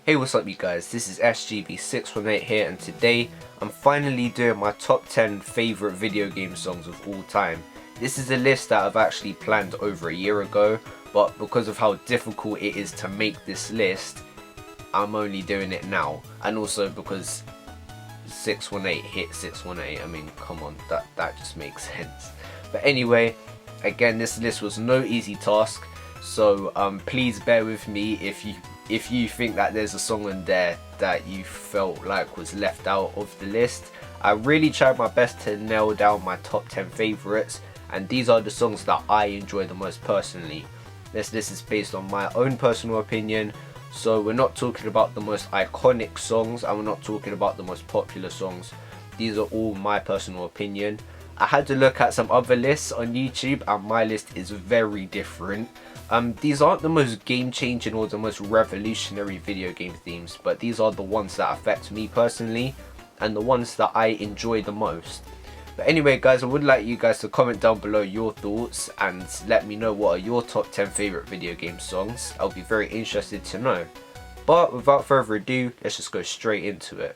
Hey, what's up you guys, this is SGB618 here, and today I'm finally doing my top 10 favourite video game songs of all time. This is a list that I've actually planned over a year ago, but because of how difficult it is to make this list, I'm only doing it now. And also because 618 hit 618, I mean come on, that just makes sense. But anyway, again, this list was no easy task, so please bear with me if you think that there's a song in there that you felt like was left out of the list. I really tried my best to nail down my top 10 favourites, and these are the songs that I enjoy the most personally. This list is based on my own personal opinion, so we're not talking about the most iconic songs and we're not talking about the most popular songs. These are all my personal opinion. I had to look at some other lists on YouTube and my list is very different. These aren't the most game-changing or the most revolutionary video game themes, but these are the ones that affect me personally and the ones that I enjoy the most. But anyway guys, I would like you guys to comment down below your thoughts and let me know what are your top 10 favourite video game songs. I'll be very interested to know. But without further ado, let's just go straight into it.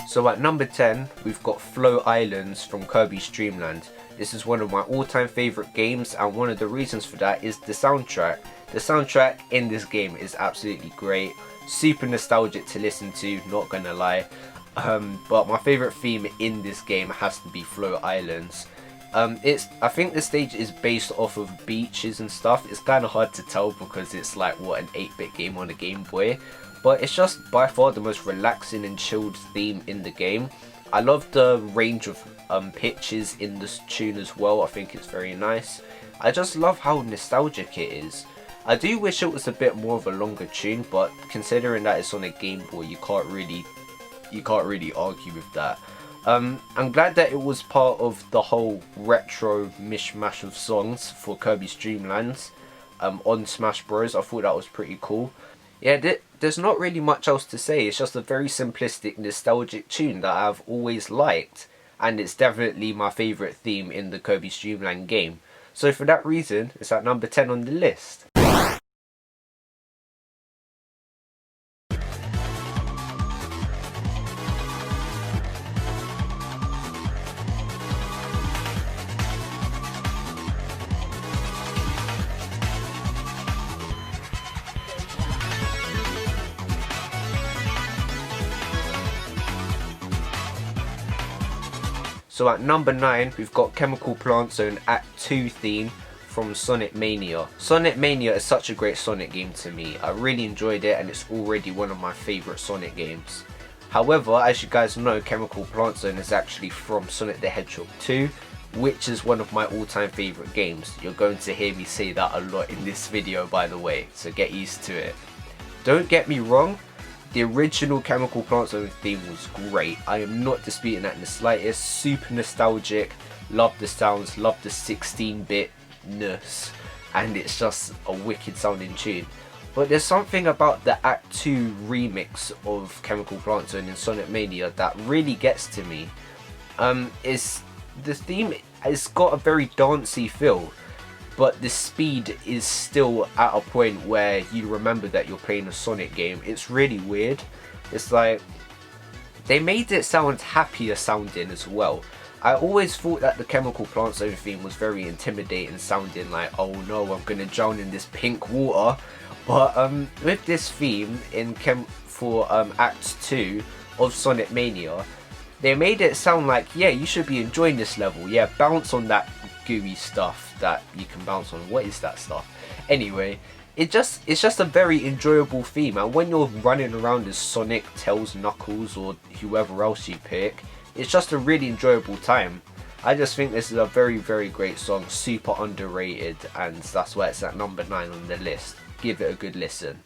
So at number 10, we've got Flow Islands from Kirby's Dream Land. This is one of my all-time favourite games, and one of the reasons for that is the soundtrack. The soundtrack in this game is absolutely great, super nostalgic to listen to, not gonna lie. But my favourite theme in this game has to be Flow Islands. I think the stage is based off of beaches and stuff. It's kind of hard to tell because it's like, what, an 8-bit game on a Game Boy. But it's just by far the most relaxing and chilled theme in the game. I love the range of pitches in this tune as well. I think it's very nice. I just love how nostalgic it is. I do wish it was a bit more of a longer tune, but considering that it's on a Game Boy, you can't really argue with that. I'm glad that it was part of the whole retro mishmash of songs for Kirby's Dream Land on Smash Bros. I thought that was pretty cool. Yeah, there's not really much else to say. It's just a very simplistic, nostalgic tune that I've always liked, and it's definitely my favourite theme in the Kirby's Dream Land game. So for that reason, it's at number 10 on the list. So at number 9, we've got Chemical Plant Zone Act 2 theme from Sonic Mania. Sonic Mania is such a great Sonic game to me. I really enjoyed it and it's already one of my favourite Sonic games. However, as you guys know, Chemical Plant Zone is actually from Sonic the Hedgehog 2, which is one of my all-time favourite games. You're going to hear me say that a lot in this video, by the way, so get used to it. Don't get me wrong, the original Chemical Plant Zone theme was great. I am not disputing that in the slightest. Super nostalgic, love the sounds, love the 16-bit-ness, and it's just a wicked sounding tune. But there's something about the Act 2 remix of Chemical Plant Zone in Sonic Mania that really gets to me. The theme has got a very dancey feel, but the speed is still at a point where you remember that you're playing a Sonic game. It's really weird. It's like, they made it sound happier sounding as well. I always thought that the Chemical Plant Zone theme was very intimidating sounding, like, oh no, I'm gonna drown in this pink water. But with this theme for Act 2 of Sonic Mania, they made it sound like, yeah, you should be enjoying this level. Yeah, bounce on that gooey stuff that you can bounce on. What is that stuff? Anyway, it's just a very enjoyable theme, and when you're running around as Sonic, Tails, Knuckles, or whoever else you pick, it's just a really enjoyable time. I just think this is a very, very great song, super underrated, and that's why it's at number 9 on the list. Give it a good listen.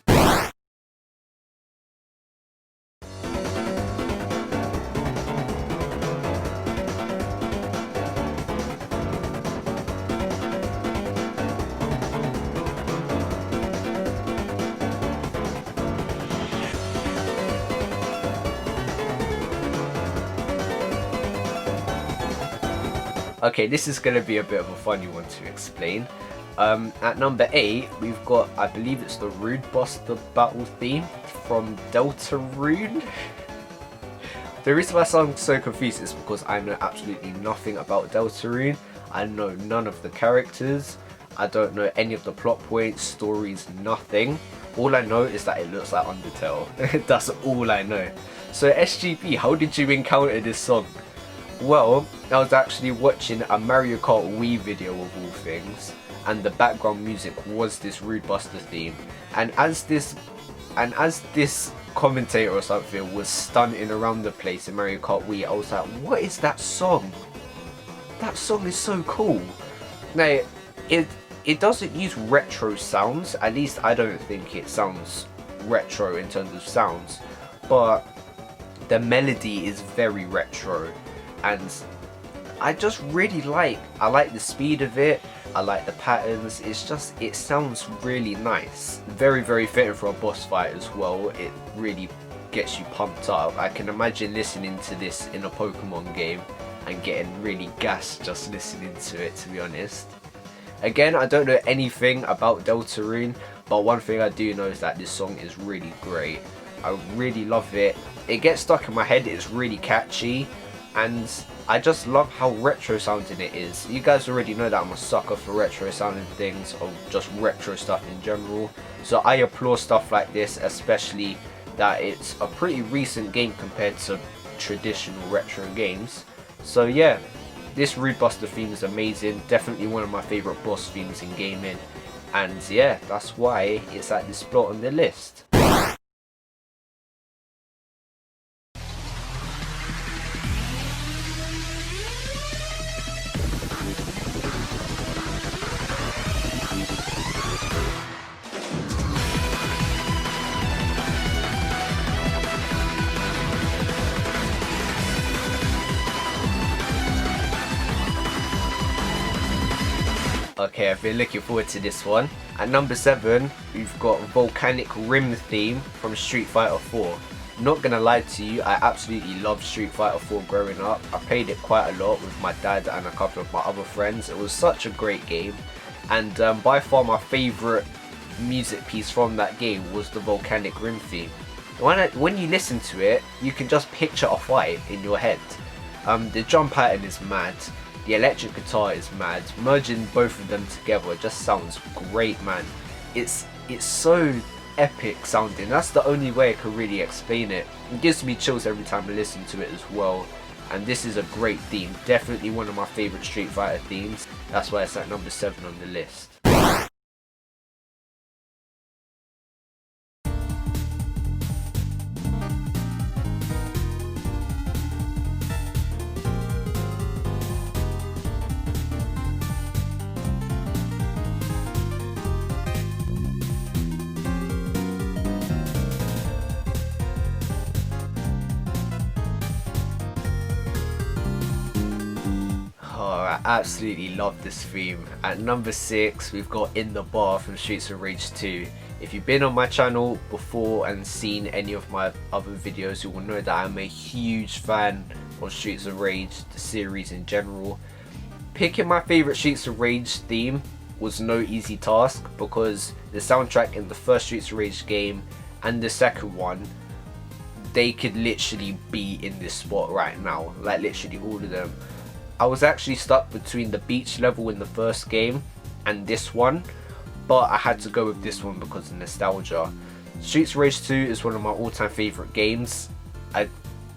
Okay, this is going to be a bit of a funny one to explain. At number 8, we've got, I believe it's the Rude Buster battle theme from Deltarune. The reason why I sound so confused is because I know absolutely nothing about Deltarune. I know none of the characters. I don't know any of the plot points, stories, nothing. All I know is that it looks like Undertale. That's all I know. So SGP, how did you encounter this song? Well, I was actually watching a Mario Kart Wii video of all things, and the background music was this Rude Buster theme. And as this commentator or something was stunting around the place in Mario Kart Wii, I was like, what is that song? That song is so cool. Now, it doesn't use retro sounds, at least I don't think it sounds retro in terms of sounds, but the melody is very retro, and I just really like the speed of it. I like the patterns. It sounds really nice. Very, very fitting for a boss fight as well. It really gets you pumped up. I can imagine listening to this in a Pokemon game and getting really gassed just listening to it, to be honest. Again, I don't know anything about Deltarune, but one thing I do know is that this song is really great. I really love it. It gets stuck in my head. It's really catchy, and I just love how retro sounding it is. You guys already know that I'm a sucker for retro sounding things, or just retro stuff in general. So I applaud stuff like this, especially that it's a pretty recent game compared to traditional retro games. So yeah, this Rude Buster theme is amazing. Definitely one of my favourite boss themes in gaming. And yeah, that's why it's at this spot on the list. Okay, I've been looking forward to this one. At number 7, we've got Volcanic Rim theme from Street Fighter 4. Not gonna lie to you, I absolutely loved Street Fighter 4 growing up. I played it quite a lot with my dad and a couple of my other friends. It was such a great game, and by far my favourite music piece from that game was the Volcanic Rim theme. When you listen to it, you can just picture a fight in your head. The drum pattern is mad. The electric guitar is mad. Merging both of them together just sounds great, man. It's so epic sounding. That's the only way I can really explain it. It gives me chills every time I listen to it as well. And this is a great theme. Definitely one of my favourite Street Fighter themes. That's why it's at number 7 on the list. I absolutely love this theme. At number 6, we've got In the Bar from Streets of Rage 2. If you've been on my channel before and seen any of my other videos, you will know that I'm a huge fan of Streets of Rage, the series in general. Picking my favourite Streets of Rage theme was no easy task, because the soundtrack in the first Streets of Rage game and the second one, they could literally be in this spot right now, like literally all of them. I was actually stuck between the beach level in the first game and this one, but I had to go with this one because of nostalgia. Streets of Rage 2 is one of my all-time favourite games,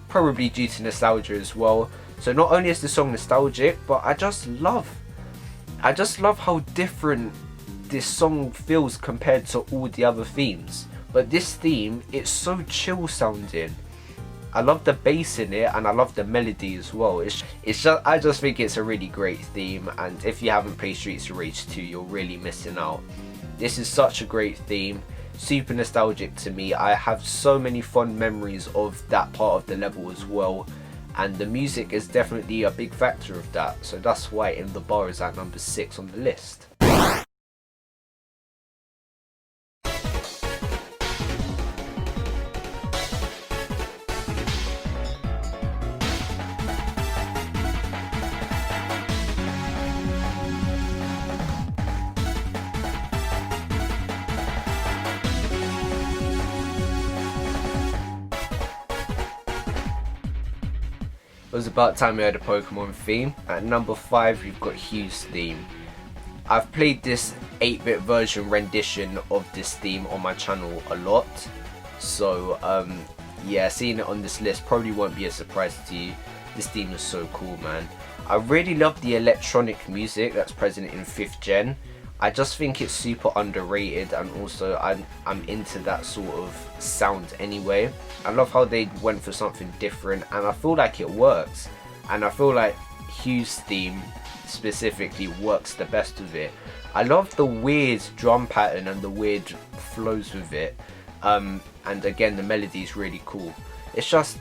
probably due to nostalgia as well. So not only is the song nostalgic, but I just love how different this song feels compared to all the other themes. But this theme, it's so chill sounding. I love the bass in it, and I love the melody as well. I just think it's a really great theme, and if you haven't played Streets of Rage 2, you're really missing out. This is such a great theme, super nostalgic to me. I have so many fond memories of that part of the level as well, and the music is definitely a big factor of that. So that's why In the Bar is at number 6 on the list. was about time we had a Pokemon theme. At number 5 we've got Hugh's theme. I've played this 8-bit version rendition of this theme on my channel a lot, so yeah, seeing it on this list probably won't be a surprise to you. This theme is so cool, man. I really love the electronic music that's present in 5th gen. I just think it's super underrated, and also I'm into that sort of sound anyway. I love how they went for something different, and I feel like it works. And I feel like Hugh's theme specifically works the best with it. I love the weird drum pattern and the weird flows with it. And again, the melody is really cool. It's just,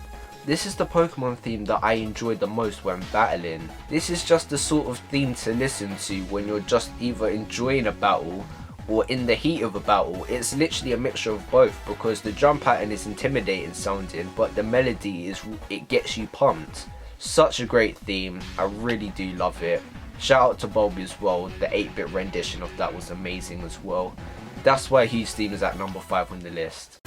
this is the Pokemon theme that I enjoy the most when battling. This is just the sort of theme to listen to when you're just either enjoying a battle or in the heat of a battle. It's literally a mixture of both, because the drum pattern is intimidating sounding, but the melody it gets you pumped. Such a great theme. I really do love it. Shout out to Bulby as well. The 8-bit rendition of that was amazing as well. That's why Hugh's theme is at number 5 on the list.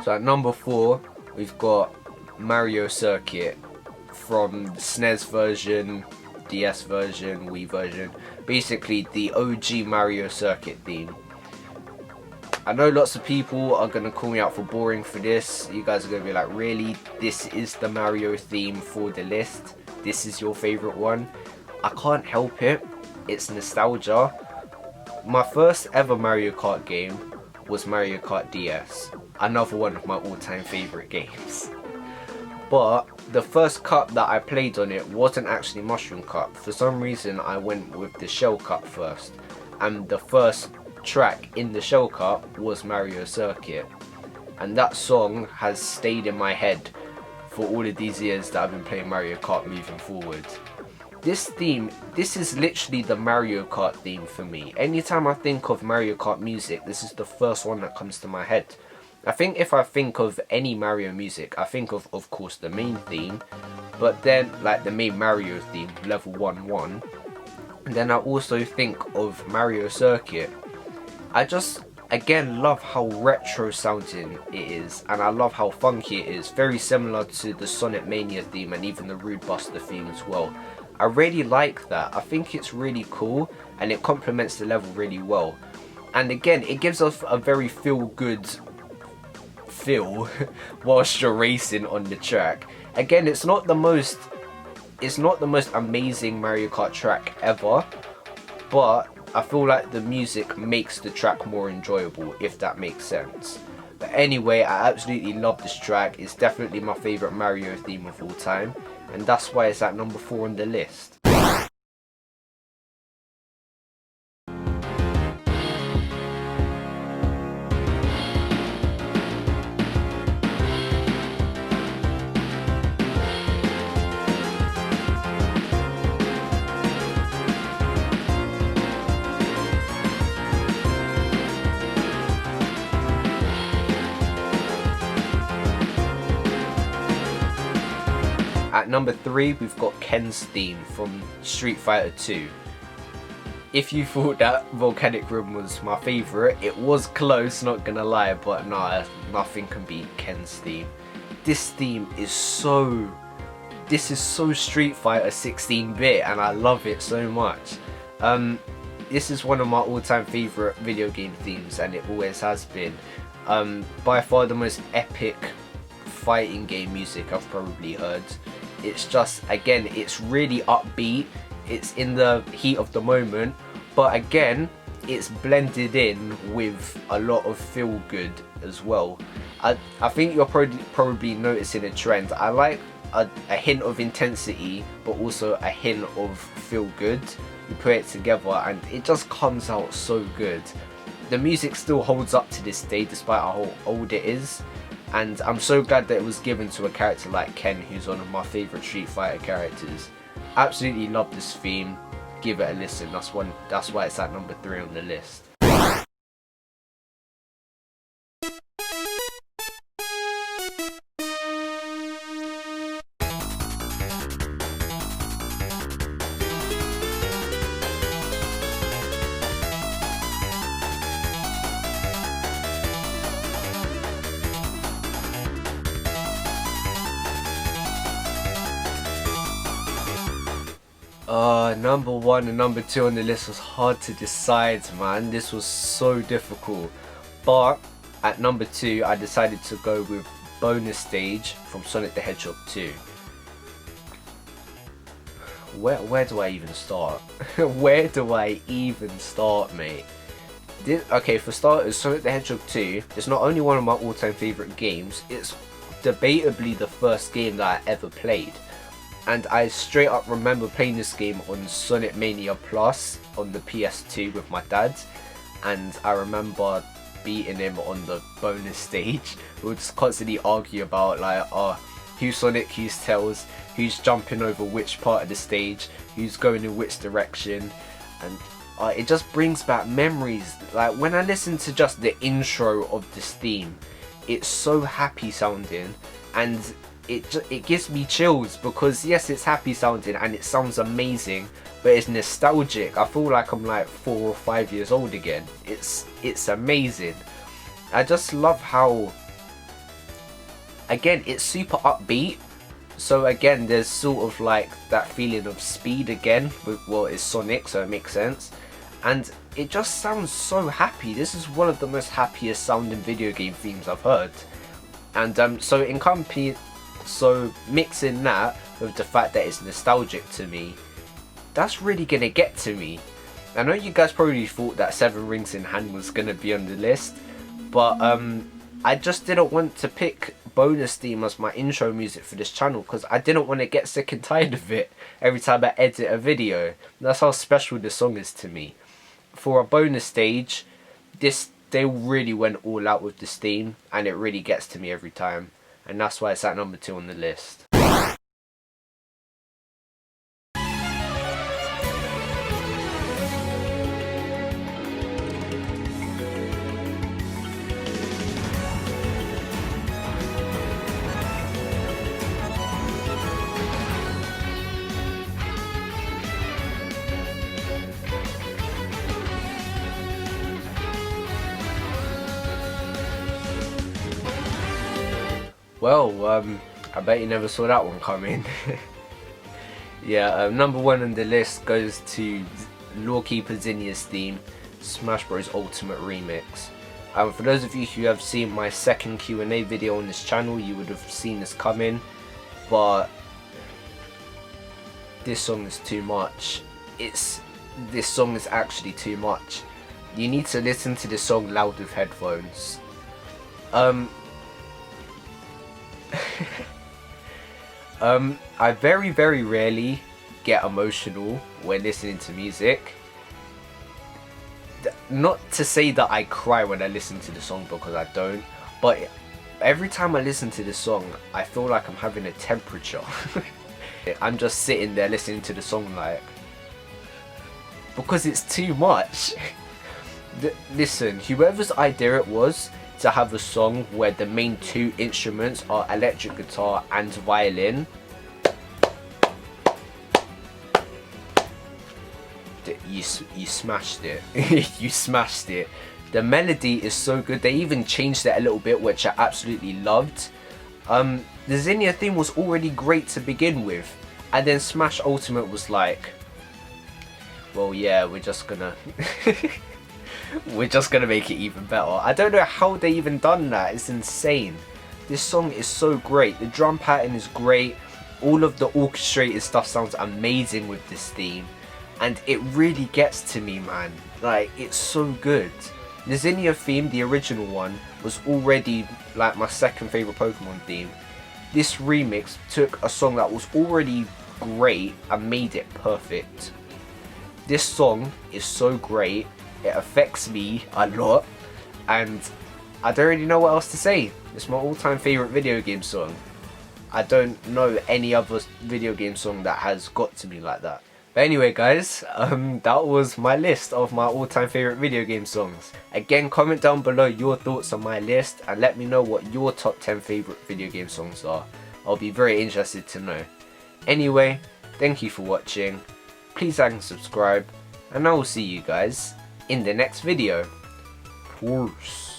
So at number 4 we've got Mario Circuit from SNES version, DS version, Wii version. Basically the OG Mario Circuit theme. I know lots of people are going to call me out for boring for this. You guys are going to be like, really? This is the Mario theme for the list? This is your favourite one? I can't help it. It's nostalgia. My first ever Mario Kart game was Mario Kart DS. Another one of my all-time favourite games. But the first cup that I played on it wasn't actually Mushroom Cup. For some reason I went with the Shell Cup first. And the first track in the Shell Cup was Mario Circuit. And that song has stayed in my head for all of these years that I've been playing Mario Kart moving forward. This theme, this is literally the Mario Kart theme for me. Anytime I think of Mario Kart music, this is the first one that comes to my head. I think if I think of any Mario music, I think of course the main theme, but then like the main Mario theme, level 1-1, and then I also think of Mario Circuit. I just again love how retro sounding it is, and I love how funky it is, very similar to the Sonic Mania theme and even the Rude Buster theme as well. I really like that. I think it's really cool and it complements the level really well, and again it gives us a very feel good feel whilst you're racing on the track. Again, it's not the most amazing Mario Kart track ever, but I feel like the music makes the track more enjoyable, if that makes sense. But anyway, I absolutely love this track. It's definitely my favourite Mario theme of all time, and that's why it's at number 4 on the list. At number 3 we've got Ken's theme from Street Fighter 2. If you thought that Volcanic Room was my favourite, it was close, not gonna lie, but nah, nothing can beat Ken's theme. This theme is so Street Fighter 16-bit, and I love it so much. This is one of my all-time favourite video game themes, and it always has been. By far the most epic fighting game music I've probably heard. It's just, again, it's really upbeat, it's in the heat of the moment, but again, it's blended in with a lot of feel good as well. I think you're probably noticing a trend. I like a hint of intensity, but also a hint of feel good. You put it together and it just comes out so good. The music still holds up to this day despite how old it is. And I'm so glad that it was given to a character like Ken, who's one of my favourite Street Fighter characters. Absolutely love this theme. Give it a listen. That's why it's at number 3 on the list. Number 1 and number 2 on the list was hard to decide, man. This was so difficult. But at number 2, I decided to go with Bonus Stage from Sonic the Hedgehog 2. Where do I even start? Where do I even start, mate? Okay, for starters, Sonic the Hedgehog 2 is not only one of my all-time favourite games, it's debatably the first game that I ever played. And I straight up remember playing this game on Sonic Mania Plus on the PS2 with my dad. And I remember beating him on the bonus stage. We would just constantly argue about like, who's Sonic, who's Tails, who's jumping over which part of the stage, who's going in which direction. And it just brings back memories. Like when I listen to just the intro of this theme, it's so happy sounding, and it gives me chills because yes, it's happy sounding and it sounds amazing, but it's nostalgic. I feel like I'm like 4 or 5 years old again. It's amazing. I just love how, again, it's super upbeat. So again, there's sort of like that feeling of speed again with, well, it's Sonic, so it makes sense. And it just sounds so happy. This is one of the most happiest sounding video game themes I've heard. And so mixing that with the fact that it's nostalgic to me, that's really gonna get to me. I know you guys probably thought that 7 Rings in Hand was gonna be on the list, but I just didn't want to pick Bonus Theme as my intro music for this channel because I didn't want to get sick and tired of it every time I edit a video. That's how special this song is to me. For a bonus stage, they really went all out with this theme, and it really gets to me every time, and that's why it's at number 2 on the list. Well, I bet you never saw that one coming. Yeah, number 1 on the list goes to Lawkeeper Zinnia's theme, Smash Bros Ultimate Remix. For those of you who have seen my second Q&A video on this channel, you would have seen this coming, but this song is too much. This song is actually too much. You need to listen to this song loud with headphones. I very rarely get emotional when listening to music. Not to say that I cry when I listen to the song, because I don't, but every time I listen to this song I feel like I'm having a temperature. I'm just sitting there listening to the song like, because it's too much. Listen, whoever's idea it was to have a song where the main 2 instruments are electric guitar and violin, you smashed it. You smashed it. The melody is so good. They even changed it a little bit, which I absolutely loved. The Zinnia theme was already great to begin with, and then Smash Ultimate was like, well, yeah, we're just gonna make it even better. I don't know how they even done that. It's insane. This song is so great. The drum pattern is great. All of the orchestrated stuff sounds amazing with this theme, and it really gets to me, man. Like, it's so good. The Zinnia theme, the original one, was already like my second favorite Pokemon theme. This remix took a song that was already great and made it perfect. This song is so great. It affects me a lot, and I don't really know what else to say. It's my all-time favorite video game song. I don't know any other video game song that has got to me like that. But anyway, guys, that was my list of my all-time favorite video game songs. Again, comment down below your thoughts on my list and let me know what your top 10 favorite video game songs are. I'll be very interested to know. Anyway, thank you for watching. Please like and subscribe, and I will see you guys in the next video. Peace.